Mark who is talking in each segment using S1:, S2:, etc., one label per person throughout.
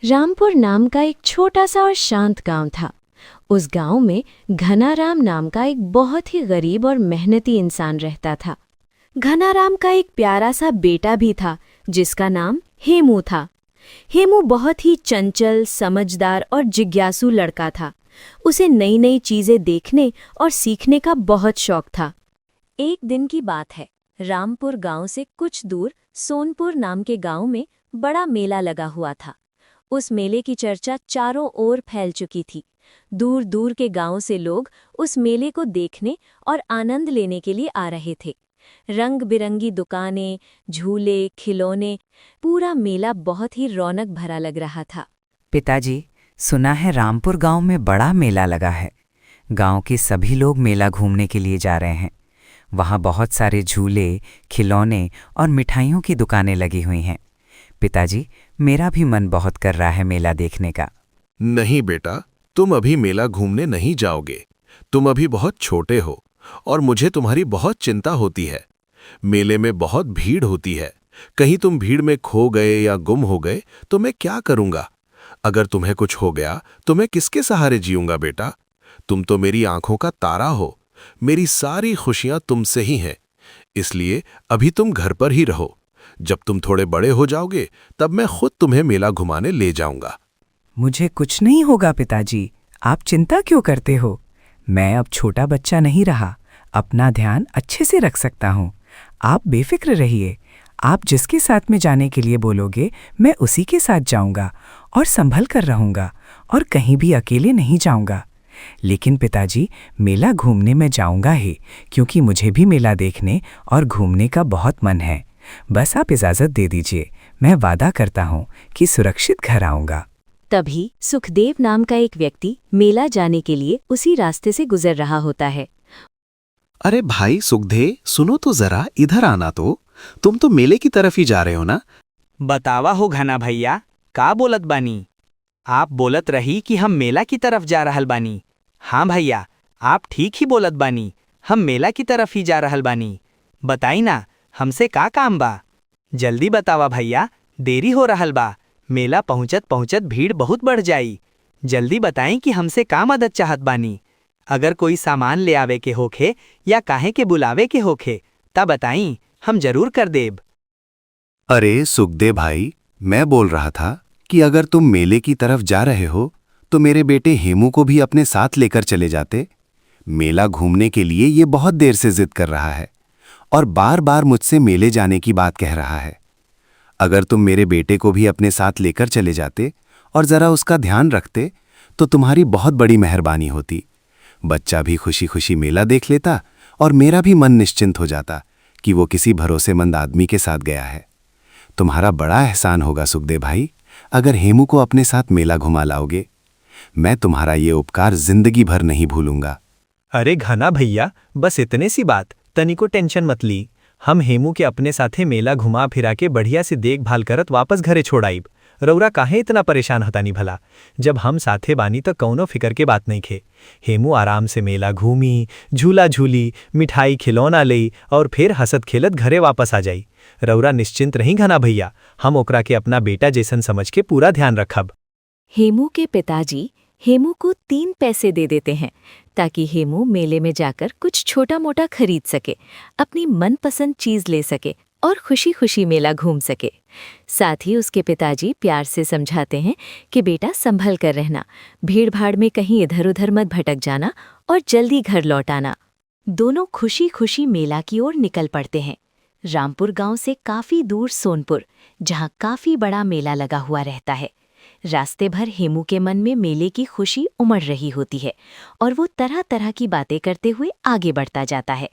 S1: रामपुर नाम का एक छोटा सा और शांत गांव था। उस गांव में घनाराम नाम का एक बहुत ही गरीब और मेहनती इंसान रहता था। घनाराम का एक प्यारा सा बेटा भी था जिसका नाम हेमू था। हेमू बहुत ही चंचल, समझदार और जिज्ञासु लड़का था। उसे नई नई चीजें देखने और सीखने का बहुत शौक था। एक दिन की बात है, रामपुर गांव से कुछ दूर सोनपुर नाम के गांव में बड़ा मेला लगा हुआ था। उस मेले की चर्चा चारों ओर फैल चुकी थी। दूर दूर के गांव से लोग उस मेले को देखने और आनंद लेने के लिए आ रहे थे। रंग बिरंगी दुकानें, झूले, खिलौने, पूरा मेला बहुत ही रौनक भरा लग रहा था।
S2: पिताजी, सुना है रामपुर गांव में बड़ा मेला लगा है। गांव के सभी लोग मेला घूमने के लिए जा रहे हैं। वहां बहुत सारे झूले, खिलौने और मिठाइयों की दुकानें लगी हुई हैं। पिताजी, मेरा भी मन बहुत कर रहा है मेला देखने का।
S3: नहीं बेटा, तुम अभी मेला घूमने नहीं जाओगे। तुम अभी बहुत छोटे हो और मुझे तुम्हारी बहुत चिंता होती है। मेले में बहुत भीड़ होती है। कहीं तुम भीड़ में खो गए या गुम हो गए तो मैं क्या करूंगा? अगर तुम्हें कुछ हो गया तो मैं किसके सहारे जीऊंगा बेटा? तुम तो मेरी आंखों का तारा हो। मेरी सारी खुशियां तुमसे ही हैं। इसलिए अभी तुम घर पर ही रहो। जब तुम थोड़े बड़े हो जाओगे तब मैं खुद तुम्हें मेला घुमाने ले जाऊंगा।
S2: मुझे कुछ नहीं होगा पिताजी, आप चिंता क्यों करते हो? मैं अब छोटा बच्चा नहीं रहा, अपना ध्यान अच्छे से रख सकता हूँ। आप बेफिक्र रहिए। आप जिसके साथ में जाने के लिए बोलोगे मैं उसी के साथ जाऊंगा और संभल कर रहूंगा और कहीं भी अकेले नहीं जाऊंगा। लेकिन पिताजी, मेला घूमने में जाऊंगा ही, क्योंकि मुझे भी मेला देखने और घूमने का बहुत मन है। बस आप इजाज़त दे दीजिए, मैं वादा करता हूँ कि सुरक्षित घर आऊंगा।
S1: तभी सुखदेव नाम का एक व्यक्ति मेला जाने के लिए उसी रास्ते से गुजर रहा होता है।
S4: अरे भाई सुखदेव, सुनो तो जरा, इधर आना तो। तुम तो मेले की तरफ ही जा रहे हो ना?
S5: बतावा हो घना भैया, का बोलत बानी? आप बोलत रही कि हम मेला की तरफ जा रहल बानी। हाँ भैया, आप ठीक ही बोलत बानी, हम मेला की तरफ ही जा रहल बानी। बताई ना, हमसे का काम बा? जल्दी बतावा भैया, देरी हो रहल बा। मेला पहुँचत पहुँचत भीड़ बहुत बढ़ जाई। जल्दी बताएं कि हमसे का मदद चाहत बानी। अगर कोई सामान ले आवे के होखे या काहे के बुलावे के होखे ता बताई, हम जरूर कर देब।
S4: अरे सुखदेव भाई, मैं बोल रहा था कि अगर तुम मेले की तरफ जा रहे हो तो मेरे बेटे हेमू को भी अपने साथ लेकर चले जाते। मेला घूमने के लिए ये बहुत देर से जिद कर रहा है और बार बार मुझसे मेले जाने की बात कह रहा है। अगर तुम मेरे बेटे को भी अपने साथ लेकर चले जाते और जरा उसका ध्यान रखते तो तुम्हारी बहुत बड़ी मेहरबानी होती। बच्चा भी खुशी खुशी मेला देख लेता और मेरा भी मन निश्चिंत हो जाता कि वो किसी भरोसेमंद आदमी के साथ गया है। तुम्हारा बड़ा एहसान होगा सुखदेव भाई, अगर हेमू को अपने साथ मेला घुमा लाओगे। मैं तुम्हारा ये उपकार जिंदगी भर नहीं भूलूंगा।
S6: अरे घना भैया, बस इतने सी बात, तनिको टेंशन मत ली। हम हेमू के अपने साथे मेला घुमा फिरा के बढ़िया से देखभाल करत वापस घरे छोड़ाइब। रौरा काहे इतना परेशान हतानी भला? जब हम साथे बानी तो कौनो फिकर के बात नहीं खे। हेमू आराम से मेला घूमी, झूला झूली, मिठाई खिलौना लई और फिर हंसत खेलत घरे वापस आ जाई। रौरा निश्चिंत रही घना भैया, हम ओकरा के अपना बेटा जैसन समझ के पूरा ध्यान रखब।
S1: हेमू के पिताजी हेमू को 3 पैसे दे देते हैं ताकि हेमू मेले में जाकर कुछ छोटा मोटा खरीद सके, अपनी मनपसंद चीज ले सके और खुशी खुशी मेला घूम सके। साथ ही उसके पिताजी प्यार से समझाते हैं कि बेटा संभल कर रहना, भीड़ भाड़ में कहीं इधर उधर मत भटक जाना और जल्दी घर लौट आना। दोनों खुशी खुशी मेला की ओर निकल पड़ते हैं। रामपुर गांव से काफी दूर सोनपुर, जहां काफी बड़ा मेला लगा हुआ रहता है। रास्ते भर हेमू के मन में मेले की खुशी उमड़ रही होती है और वो तरह तरह की बातें करते हुए आगे बढ़ता जाता है।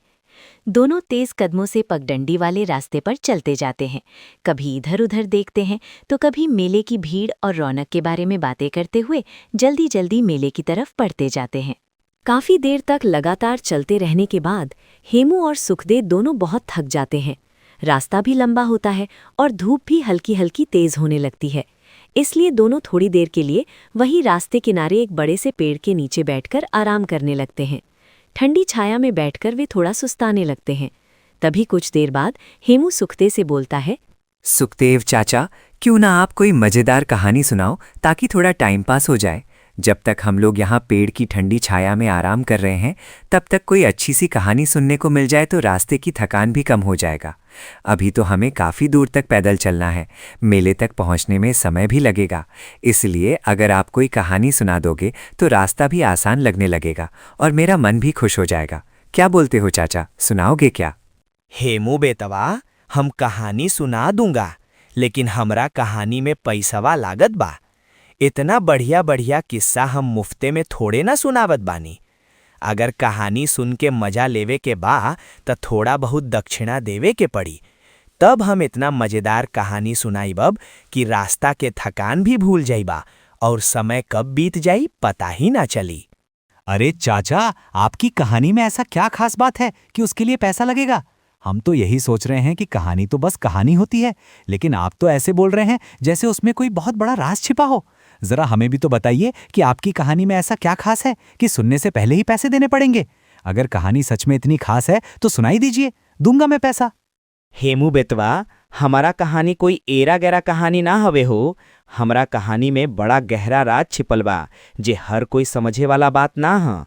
S1: दोनों तेज कदमों से पगडंडी वाले रास्ते पर चलते जाते हैं। कभी इधर उधर देखते हैं तो कभी मेले की भीड़ और रौनक के बारे में बातें करते हुए जल्दी जल्दी मेले की तरफ बढ़ते जाते हैं। काफी देर तक लगातार चलते रहने के बाद हेमू और सुखदेव दोनों बहुत थक जाते हैं। रास्ता भी लंबा होता है और धूप भी हल्की हल्की तेज होने लगती है। इसलिए दोनों थोड़ी देर के लिए वहीं रास्ते किनारे एक बड़े से पेड़ के नीचे बैठकर आराम करने लगते हैं। ठंडी छाया में बैठकर वे थोड़ा सुस्ताने लगते हैं। तभी कुछ देर बाद हेमू सुखदेव से बोलता है,
S2: सुखदेव चाचा, क्यों ना आप कोई मज़ेदार कहानी सुनाओ ताकि थोड़ा टाइम पास हो जाए। जब तक हम लोग यहाँ पेड़ की ठंडी छाया में आराम कर रहे हैं तब तक कोई अच्छी सी कहानी सुनने को मिल जाए तो रास्ते की थकान भी कम हो जाएगा। अभी तो हमें काफ़ी दूर तक पैदल चलना है, मेले तक पहुँचने में समय भी लगेगा। इसलिए अगर आप कोई कहानी सुना दोगे तो रास्ता भी आसान लगने लगेगा और मेरा मन भी खुश हो जाएगा। क्या बोलते हो चाचा, सुनाओगे क्या?
S5: हेमू बेटवा, हम कहानी सुना दूंगा, लेकिन हमरा कहानी में पैसवा लागत बा। इतना बढ़िया बढ़िया किस्सा हम मुफ्ते में थोड़े ना सुनावत बानी। अगर कहानी सुन के मजा लेवे के बा त थोड़ा बहुत दक्षिणा देवे के पड़ी, तब हम इतना मजेदार कहानी सुनाईबब कि रास्ता के थकान भी भूल जाइबा और समय कब बीत जाई पता ही ना चली।
S7: अरे चाचा, आपकी कहानी में ऐसा क्या खास बात है कि उसके लिए पैसा लगेगा? हम तो यही सोच रहे हैं कि कहानी तो बस कहानी होती है, लेकिन आप तो ऐसे बोल रहे हैं जैसे उसमें कोई बहुत बड़ा राज छिपा हो। जरा हमें भी तो बताइए कि आपकी कहानी में ऐसा क्या खास है कि सुनने से पहले ही पैसे देने पड़ेंगे। अगर कहानी सच में इतनी खास है तो सुनाई दीजिए, दूंगा मैं पैसा।
S5: हेमू बेटवा, हमारा कहानी कोई एरा गैरा कहानी ना हवे हो। हमरा कहानी में बड़ा गहरा राज छिपल बा जे हर कोई समझे वाला बात ना ह।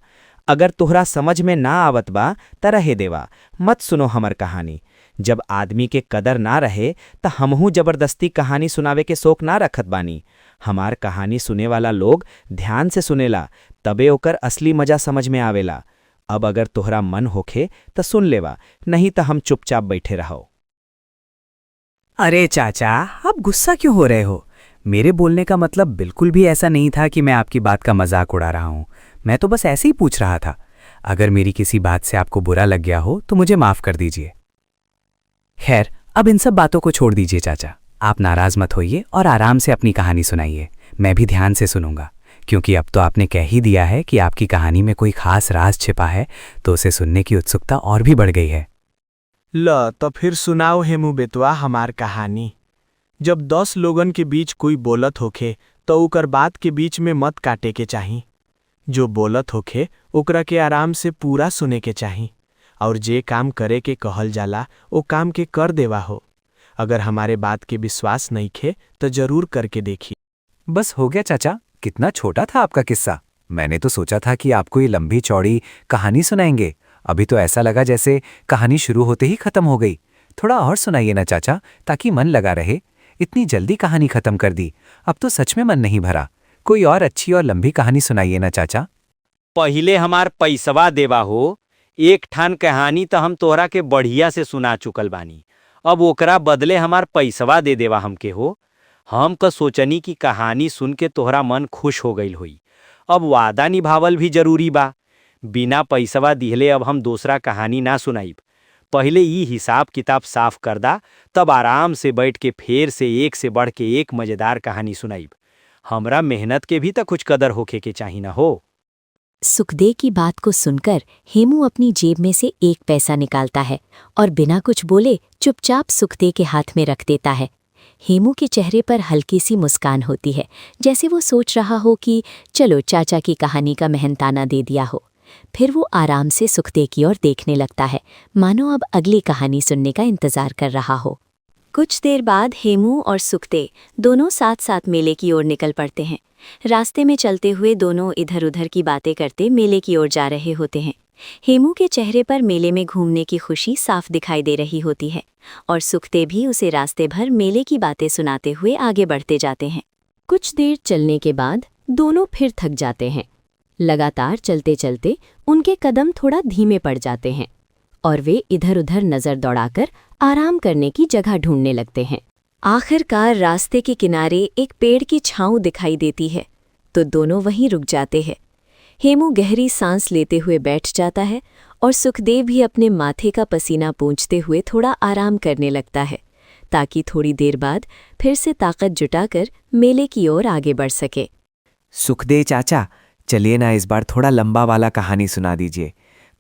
S5: अगर तोहरा समझ में ना आवत बा त रहे देवा, मत सुनो हमर कहानी। जब आदमी के कदर ना रहे त हमहू जबरदस्ती कहानी सुनावे के शौक ना रखत बानी। हमार कहानी सुने वाला लोग ध्यान से सुनेला, तबे ओकर असली मजा समझ में आवेला। अब अगर तोहरा मन होखे त सुन लेवा, नहीं त हम चुपचाप बैठे रहो।
S2: अरे चाचा, आप गुस्सा क्यों हो रहे हो? मेरे बोलने का मतलब बिल्कुल भी ऐसा नहीं था कि मैं आपकी बात का मजाक उड़ा रहा हूँ। मैं तो बस ऐसे ही पूछ रहा था। अगर मेरी किसी बात से आपको बुरा लग गया हो तो मुझे माफ़ कर दीजिए। खैर, अब इन सब बातों को छोड़ दीजिए चाचा। आप नाराज़ मत होइए और आराम से अपनी कहानी सुनाइए। मैं भी ध्यान से सुनूंगा, क्योंकि अब तो आपने कह ही दिया है कि आपकी कहानी में कोई खास राज छिपा है, तो उसे सुनने की उत्सुकता और भी बढ़ गई है।
S8: ल तो फिर सुनाओ हेमू बेटवा हमार कहानी। जब 10 लोगन के बीच कोई बोलत होखे तो ओकर बात के बीच में मत काटे के चाही। जो बोलत होखे ओकरा के आराम से पूरा सुने के चाही, और जे काम करे के कहल जाला ओ काम के कर देवा हो। अगर हमारे बात के विश्वास नहीं खे तो जरूर करके देखी।
S2: बस हो गया चाचा, कितना छोटा था आपका किस्सा। मैंने तो सोचा था कि आपको ये लंबी चौड़ी कहानी सुनाएंगे। अभी तो ऐसा लगा जैसे कहानी शुरू होते ही खत्म हो गई। थोड़ा और सुनाइए ना चाचा, ताकि मन लगा रहे। इतनी जल्दी कहानी खत्म कर दी, अब तो सच में मन नहीं भरा। कोई और अच्छी और लंबी कहानी सुनाइए ना चाचा।
S5: पहिले हमार पैसवा देवा हो। एक ठान कहानी तो हम तोहरा के बढ़िया से सुना चुकल बानी, अब ओकरा बदले हमार पैसवा दे देवा हमके हो। हम क सोचनी की कहानी सुन के तोहरा मन खुश हो गईल होई। अब वादा निभावल भी जरूरी बा। बिना पैसवा दिहले अब हम दूसरा कहानी ना सुनाइब। पहले ई हिसाब किताब साफ कर दा, तब आराम से बैठ के फेर से एक से बढ़ के एक मजेदार कहानी सुनाइब। हमरा मेहनत के भी तो कुछ कदर होखे के चाही ना हो।
S1: सुखदेव की बात को सुनकर हेमू अपनी जेब में से 1 पैसा निकालता है और बिना कुछ बोले चुपचाप सुखदेव के हाथ में रख देता है। हेमू के चेहरे पर हल्की सी मुस्कान होती है, जैसे वो सोच रहा हो कि चलो चाचा की कहानी का मेहनताना दे दिया हो। फिर वो आराम से सुखदेव की ओर देखने लगता है, मानो अब अगली कहानी सुनने का इंतजार कर रहा हो। कुछ देर बाद हेमू और सुखदेव दोनों साथ साथ मेले की ओर निकल पड़ते हैं। रास्ते में चलते हुए दोनों इधर उधर की बातें करते मेले की ओर जा रहे होते हैं। हेमू के चेहरे पर मेले में घूमने की खुशी साफ दिखाई दे रही होती है और सुखदेव भी उसे रास्ते भर मेले की बातें सुनाते हुए आगे बढ़ते जाते हैं। कुछ देर चलने के बाद दोनों फिर थक जाते हैं। लगातार चलते चलते उनके कदम थोड़ा धीमे पड़ जाते हैं और वे इधर उधर नज़र दौड़ाकर आराम करने की जगह ढूंढने लगते हैं। आखिरकार रास्ते के किनारे एक पेड़ की छांव दिखाई देती है, तो दोनों वहीं रुक जाते हैं। हेमू गहरी सांस लेते हुए बैठ जाता है और सुखदेव भी अपने माथे का पसीना पोंछते हुए थोड़ा आराम करने लगता है, ताकि थोड़ी देर बाद फिर से ताकत जुटाकर मेले की ओर आगे बढ़ सके।
S2: सुखदेव चाचा, चलिए ना इस बार थोड़ा लंबा वाला कहानी सुना दीजिए।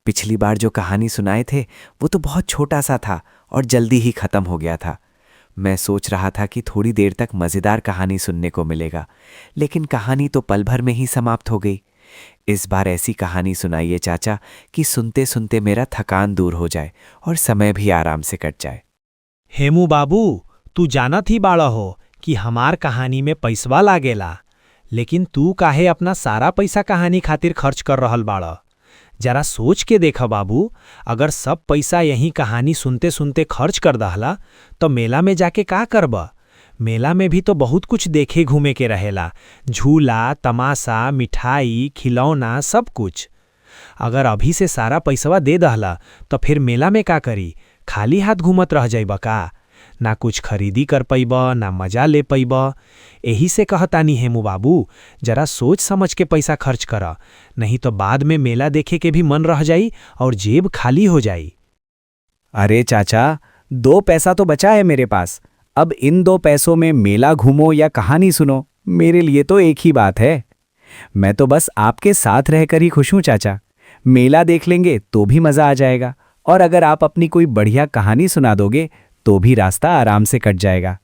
S2: पिछली बार जो कहानी सुनाए थे वो तो बहुत छोटा सा था और जल्दी ही खत्म हो गया था। मैं सोच रहा था कि थोड़ी देर तक मज़ेदार कहानी सुनने को मिलेगा, लेकिन कहानी तो पल भर में ही समाप्त हो गई। इस बार ऐसी कहानी सुनाइए चाचा कि सुनते सुनते मेरा थकान दूर हो जाए और समय भी आराम से कट जाए।
S7: हेमू बाबू, तू जानत ही बाड़ा हो
S6: कि हमार कहानी में पैसवा लागेला, लेकिन तू काहे अपना सारा पैसा कहानी खातिर खर्च कर रहल बाड़। जरा सोच के देखा बाबू, अगर सब पैसा यही कहानी सुनते सुनते खर्च कर दहला तो मेला में जाके का करब? मेला में भी तो बहुत कुछ देखे घूमे के रहेला, झूला, तमाशा, मिठाई, खिलौना, सब कुछ। अगर अभी से सारा पैसवा दे दहला तो फिर मेला में का करी? खाली हाथ घूमत रह जाइबा का? ना कुछ खरीदी कर पैब, ना मजा ले पैब। यही से कहतानी हेमू बाबू, जरा सोच समझ के पैसा खर्च कर, नहीं तो बाद में मेला देखे के भी मन रह जाई और जेब खाली हो जाई।
S7: अरे चाचा, 2 पैसा तो बचा है मेरे पास। अब इन 2 पैसों में मेला घूमो या कहानी सुनो, मेरे लिए तो एक ही बात है। मैं तो बस आपके साथ रहकर ही खुश हूं चाचा। मेला देख लेंगे तो भी मजा आ जाएगा, और अगर आप अपनी कोई बढ़िया कहानी सुना दोगे तो भी रास्ता आराम से कट जाएगा।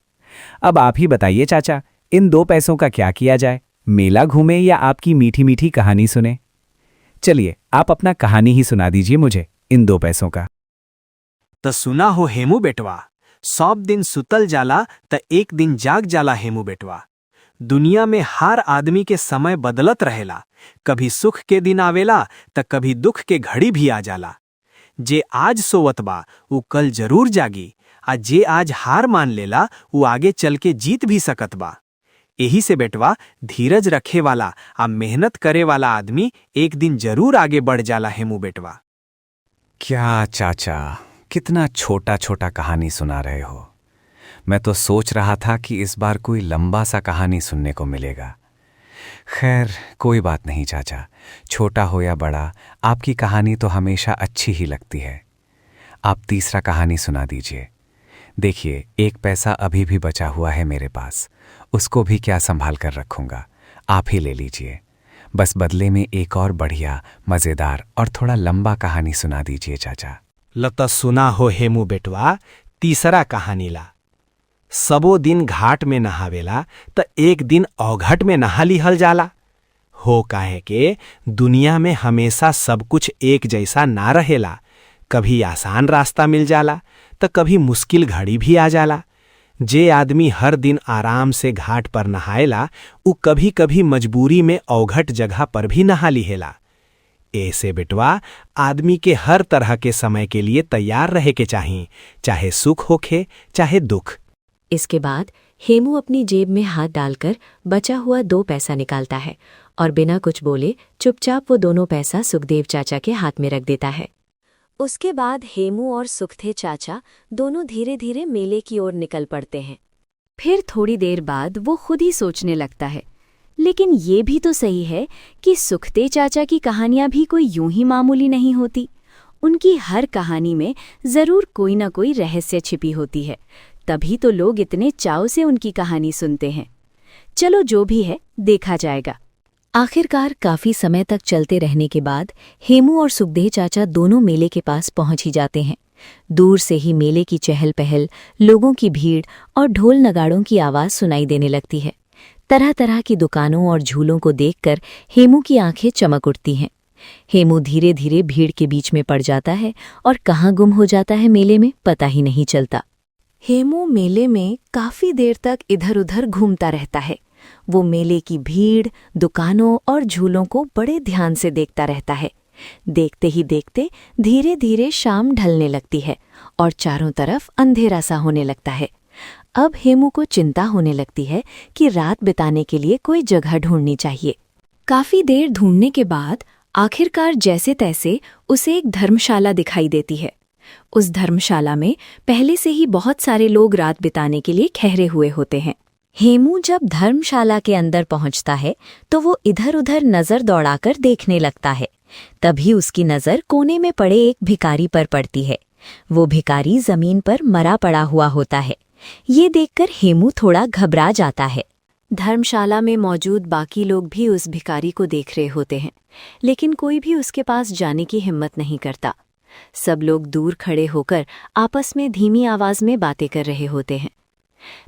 S7: अब आप ही बताइए चाचा, इन 2 पैसों का क्या किया जाए? मेला घूमे या आपकी मीठी मीठी कहानी सुने? चलिए, आप अपना कहानी ही सुना दीजिए मुझे इन 2 पैसों का।
S8: त सुना हो हेमू बेटवा, सब दिन सुतल जाला त एक दिन जाग जाला हेमू बेटवा। दुनिया में हर आदमी के समय बदलत रहेला, कभी सुख के दिन आवेला त कभी दुख के घड़ी भी आ जाला। जे आज सोवत बा उ कल जरूर जागी, आ जे आज हार मान लेला उ आगे चल के जीत भी सकत बा। यही से बेटवा, धीरज रखे वाला आ मेहनत करे वाला आदमी एक दिन जरूर आगे बढ़ जाला हेमू बेटवा।
S4: क्या चाचा, कितना छोटा छोटा कहानी सुना रहे हो। मैं तो सोच रहा था कि इस बार कोई लंबा सा कहानी सुनने को मिलेगा। खैर, कोई बात नहीं चाचा, छोटा हो या बड़ा, आपकी कहानी तो हमेशा अच्छी ही लगती है। आप तीसरा कहानी सुना दीजिए। देखिए, 1 पैसा अभी भी बचा हुआ है मेरे पास, उसको भी क्या संभाल कर रखूंगा, आप ही ले लीजिए। बस बदले में एक और बढ़िया, मज़ेदार और थोड़ा लंबा कहानी सुना दीजिए चाचा।
S8: लता सुना हो हेमू बेटवा, तीसरा कहानी ला। सबो दिन घाट में नहावेला त एक दिन अवघट में नहा लिहल जाला। हो काहे के दुनिया में हमेशा सब कुछ एक जैसा ना रहेला, कभी आसान रास्ता मिल जाला त कभी मुश्किल घड़ी भी आ जाला। जे आदमी हर दिन आराम से घाट पर नहाएला उ कभी कभी मजबूरी में अवघट जगह पर भी नहा लिहेला। ऐसे बेटवा, आदमी के हर तरह के समय के लिए तैयार रहे के चाहिए, चाहे सुख होखे चाहे दुख।
S1: इसके बाद हेमू अपनी जेब में हाथ डालकर बचा हुआ 2 पैसा निकालता है और बिना कुछ बोले चुपचाप वो दोनों पैसा सुखदेव चाचा के हाथ में रख देता है। उसके बाद हेमू और सुखदेव चाचा दोनों धीरे धीरे मेले की ओर निकल पड़ते हैं। फिर थोड़ी देर बाद वो खुद ही सोचने लगता है, लेकिन ये भी तो सही है कि सुखदेव चाचा की कहानियां भी कोई यूं ही मामूली नहीं होती। उनकी हर कहानी में जरूर कोई ना कोई रहस्य छिपी होती है, तभी तो लोग इतने चाव से उनकी कहानी सुनते हैं। चलो, जो भी है देखा जाएगा। आखिरकार काफी समय तक चलते रहने के बाद हेमू और सुखदेव चाचा दोनों मेले के पास पहुंच ही जाते हैं। दूर से ही मेले की चहल पहल, लोगों की भीड़ और ढोल नगाड़ों की आवाज सुनाई देने लगती है। तरह तरह की दुकानों और झूलों को देखकर हेमू की आंखें चमक उठती हैं। हेमू धीरे धीरे भीड़ के बीच में पड़ जाता है और कहाँ गुम हो जाता है मेले में पता ही नहीं चलता। हेमू मेले में काफी देर तक इधर उधर घूमता रहता है। वो मेले की भीड़, दुकानों और झूलों को बड़े ध्यान से देखता रहता है। देखते ही देखते धीरे धीरे शाम ढलने लगती है और चारों तरफ अंधेरा सा होने लगता है। अब हेमू को चिंता होने लगती है कि रात बिताने के लिए कोई जगह ढूंढनी चाहिए। काफी देर ढूंढने के बाद आखिरकार जैसे तैसे उसे एक धर्मशाला दिखाई देती है। उस धर्मशाला में पहले से ही बहुत सारे लोग रात बिताने के लिए ठहरे हुए होते हैं। हेमू जब धर्मशाला के अंदर पहुंचता है तो वो इधर उधर नजर दौड़ाकर देखने लगता है। तभी उसकी नजर कोने में पड़े एक भिखारी पर पड़ती है। वो भिखारी जमीन पर मरा पड़ा हुआ होता है। ये देखकर हेमू थोड़ा घबरा जाता है। धर्मशाला में मौजूद बाकी लोग भी उस भिखारी को देख रहे होते हैं, लेकिन कोई भी उसके पास जाने की हिम्मत नहीं करता। सब लोग दूर खड़े होकर आपस में धीमी आवाज में बातें कर रहे होते हैं।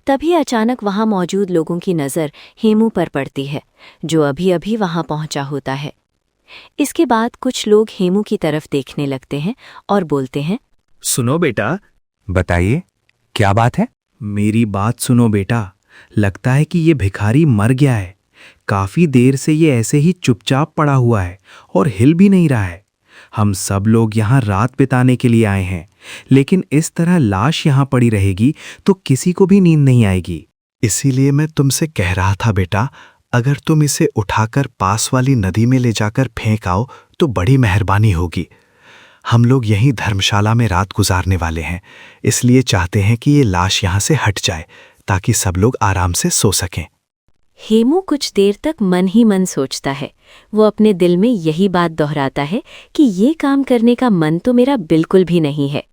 S1: तभी अचानक वहां मौजूद लोगों की नज़र हेमू पर पड़ती है, जो अभी अभी वहां पहुंचा होता है। इसके बाद कुछ लोग हेमू की तरफ देखने लगते हैं और बोलते हैं,
S8: सुनो बेटा।
S4: बताइए, क्या बात है?
S8: मेरी बात सुनो बेटा,
S9: लगता है कि ये भिखारी मर गया है। काफी देर से ये ऐसे ही चुपचाप पड़ा हुआ है और हिल भी नहीं रहा है। हम सब लोग यहाँ रात बिताने के लिए आए हैं, लेकिन इस तरह लाश यहाँ पड़ी रहेगी तो किसी को भी नींद नहीं आएगी। इसीलिए मैं तुमसे कह रहा था बेटा, अगर तुम इसे उठाकर पास वाली नदी में ले जाकर फेंक आओ तो बड़ी मेहरबानी होगी। हम लोग यहीं धर्मशाला में रात गुजारने वाले हैं, इसलिए चाहते हैं कि ये लाश यहाँ से हट जाए ताकि सब लोग आराम से सो सकें।
S1: हेमू कुछ देर तक मन ही मन सोचता है। वो अपने दिल में यही बात दोहराता है कि ये काम करने का मन तो मेरा बिल्कुल भी नहीं है।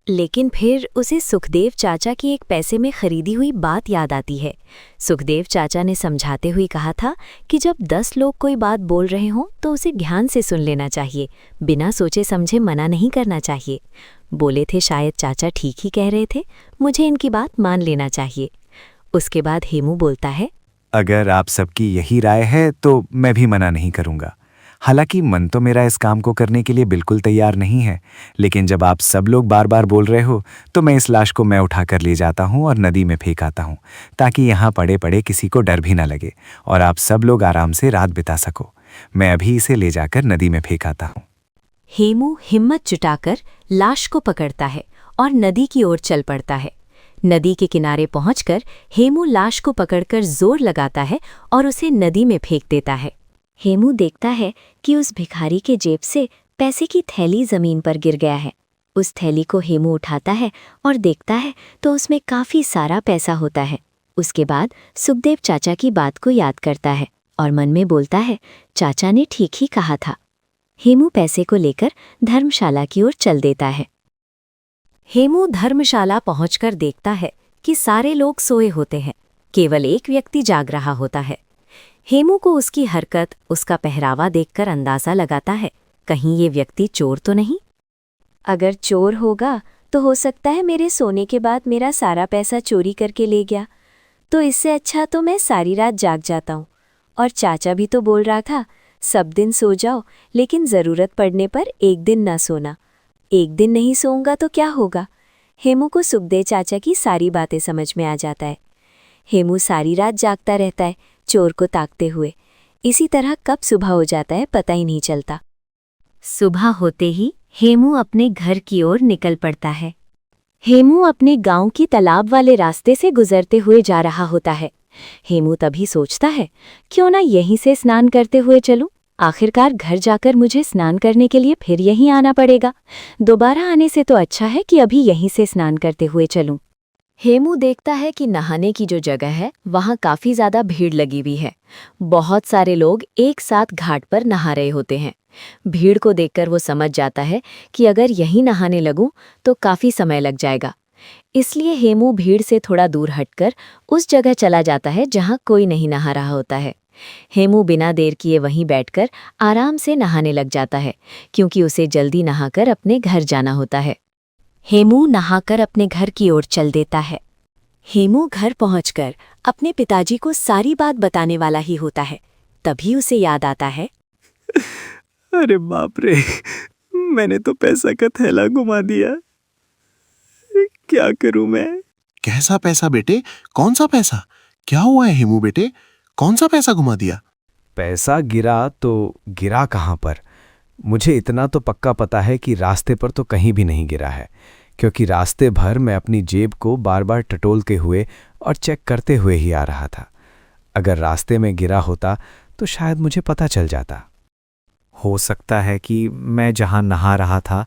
S1: लेकिन फिर उसे सुखदेव चाचा की एक पैसे में खरीदी हुई बात याद आती है। सुखदेव चाचा ने समझाते हुए कहा था कि जब 10 लोग कोई बात बोल रहे हों तो उसे ध्यान से सुन लेना चाहिए, बिना सोचे समझे मना नहीं करना चाहिए। बोले थे शायद चाचा ठीक ही कह रहे थे, मुझे इनकी बात मान लेना चाहिए। उसके बाद हेमू बोलता है,
S4: अगर आप सबकी यही राय है तो मैं भी मना नहीं करूंगा। हालांकि मन तो मेरा इस काम को करने के लिए बिल्कुल तैयार नहीं है, लेकिन जब आप सब लोग बार बार बोल रहे हो तो मैं इस लाश को मैं उठाकर ले जाता हूँ और नदी में फेंक आता हूँ, ताकि यहाँ पड़े पड़े किसी को डर भी ना लगे और आप सब लोग आराम से रात बिता सको। मैं अभी इसे ले जाकर नदी में फेंक आता हूँ।
S1: हेमू हिम्मत जुटाकर लाश को पकड़ता है और नदी की ओर चल पड़ता है। नदी के किनारे पहुंचकर हेमू लाश को पकड़कर जोर लगाता है और उसे नदी में फेंक देता है। हेमू देखता है कि उस भिखारी के जेब से पैसे की थैली जमीन पर गिर गया है। उस थैली को हेमू उठाता है और देखता है तो उसमें काफी सारा पैसा होता है। उसके बाद सुखदेव चाचा की बात को याद करता है और मन में बोलता है, चाचा ने ठीक ही कहा था। हेमू पैसे को लेकर धर्मशाला की ओर चल देता है। हेमू धर्मशाला पहुंचकर देखता है कि सारे लोग सोए होते हैं, केवल एक व्यक्ति जाग रहा होता है। हेमू को उसकी हरकत, उसका पहरावा देखकर अंदाजा लगाता है, कहीं ये व्यक्ति चोर तो नहीं। अगर चोर होगा तो हो सकता है मेरे सोने के बाद मेरा सारा पैसा चोरी करके ले गया, तो इससे अच्छा तो मैं सारी रात जाग जाता हूँ। और चाचा भी तो बोल रहा था, सब दिन सो जाओ लेकिन ज़रूरत पड़ने पर एक दिन ना सोना। एक दिन नहीं सोऊंगा तो क्या होगा। हेमू को सुखदेव चाचा की सारी बातें समझ में आ जाता है। हेमू सारी रात जागता रहता है, चोर को ताकते हुए। इसी तरह कब सुबह हो जाता है पता ही नहीं चलता। सुबह होते ही हेमू अपने घर की ओर निकल पड़ता है। हेमू अपने गांव की तालाब वाले रास्ते से गुजरते हुए जा रहा होता है। हेमू तभी सोचता है, क्यों ना यहीं से स्नान करते हुए चलूं। आखिरकार घर जाकर मुझे स्नान करने के लिए फिर यहीं आना पड़ेगा। दोबारा आने से तो अच्छा है कि अभी यहीं से स्नान करते हुए चलूं। हेमू देखता है कि नहाने की जो जगह है वहाँ काफ़ी ज़्यादा भीड़ लगी हुई है। बहुत सारे लोग एक साथ घाट पर नहा रहे होते हैं। भीड़ को देखकर वो समझ जाता है कि अगर यहीं नहाने लगूं तो काफ़ी समय लग जाएगा। इसलिए हेमू भीड़ से थोड़ा दूर हटकर उस जगह चला जाता है जहाँ कोई नहीं नहा रहा होता है। हेमू बिना देर किए वहीं बैठकर आराम से नहाने लग जाता है, क्योंकि उसे जल्दी नहाकर अपने घर जाना होता है। हेमू नहाकर अपने घर की ओर चल देता है। हेमू घर पहुंचकर अपने पिताजी को सारी बात बताने वाला ही होता है। तभी उसे याद आता है,
S9: अरे बाप रे, मैंने तो पैसा का थैला घुमा दिया। क्या करूं मैं?
S3: कैसा पैसा बेटे? कौन सा पैसा? क्या हुआ है हेमू बेटे? कौन सा पैसा घुमा दिया?
S6: पैसा गिरा तो गिरा कहाँ पर? मुझे इतना तो पक्का पता है कि रास्ते पर तो कहीं भी नहीं गिरा है, क्योंकि रास्ते भर मैं अपनी जेब को बार बार टटोलते हुए और चेक करते हुए ही आ रहा था। अगर रास्ते में गिरा होता तो शायद मुझे पता चल जाता। हो सकता है कि मैं जहाँ नहा रहा था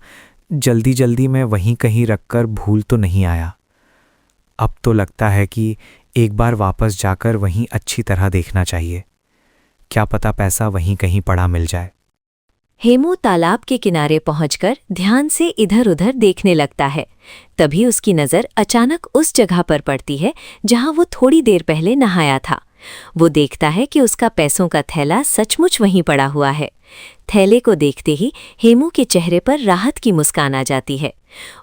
S6: जल्दी जल्दी मैं वहीं कहीं रखकर भूल तो नहीं आया। अब तो लगता है कि एक बार वापस जाकर वहीं अच्छी तरह देखना चाहिए। क्या पता पैसा वहीं कहीं पड़ा मिल जाए।
S1: हेमू तालाब के किनारे पहुंचकर ध्यान से इधर-उधर देखने लगता है। तभी उसकी नज़र अचानक उस जगह पर पड़ती है जहां वो थोड़ी देर पहले नहाया था। वो देखता है कि उसका पैसों का थैला सचमुच वहीं पड़ा हुआ है। थैले को देखते ही हेमू के चेहरे पर राहत की मुस्कान आ जाती है।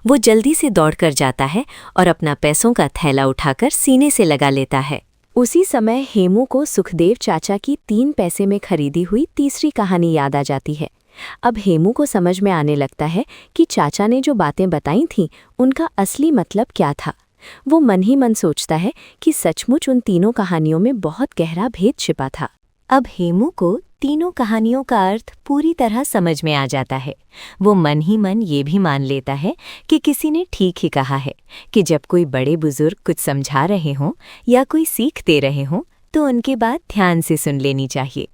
S1: वो जल्दी से दौड़कर जाता है और अपना पैसों का थैला उठाकर सीने से लगा लेता है। उसी समय हेमू को सुखदेव चाचा की 3 पैसे में खरीदी हुई तीसरी कहानी याद आ जाती है। अब हेमू को समझ में आने लगता है कि चाचा ने जो बातें बताई थीं उनका असली मतलब क्या था। वो मन ही मन सोचता है कि सचमुच उन तीनों कहानियों में बहुत गहरा भेद छिपा था। अब हेमू को तीनों कहानियों का अर्थ पूरी तरह समझ में आ जाता है। वो मन ही मन ये भी मान लेता है कि किसी ने ठीक ही कहा है कि जब कोई बड़े बुजुर्ग कुछ समझा रहे हों या कोई सीख दे रहे हों तो उनकी बात ध्यान से सुन लेनी चाहिए,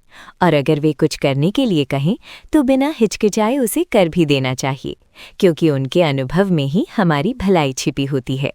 S1: और अगर वे कुछ करने के लिए कहें तो बिना हिचकिचाए उसे कर भी देना चाहिए, क्योंकि उनके अनुभव में ही हमारी भलाई छिपी होती है।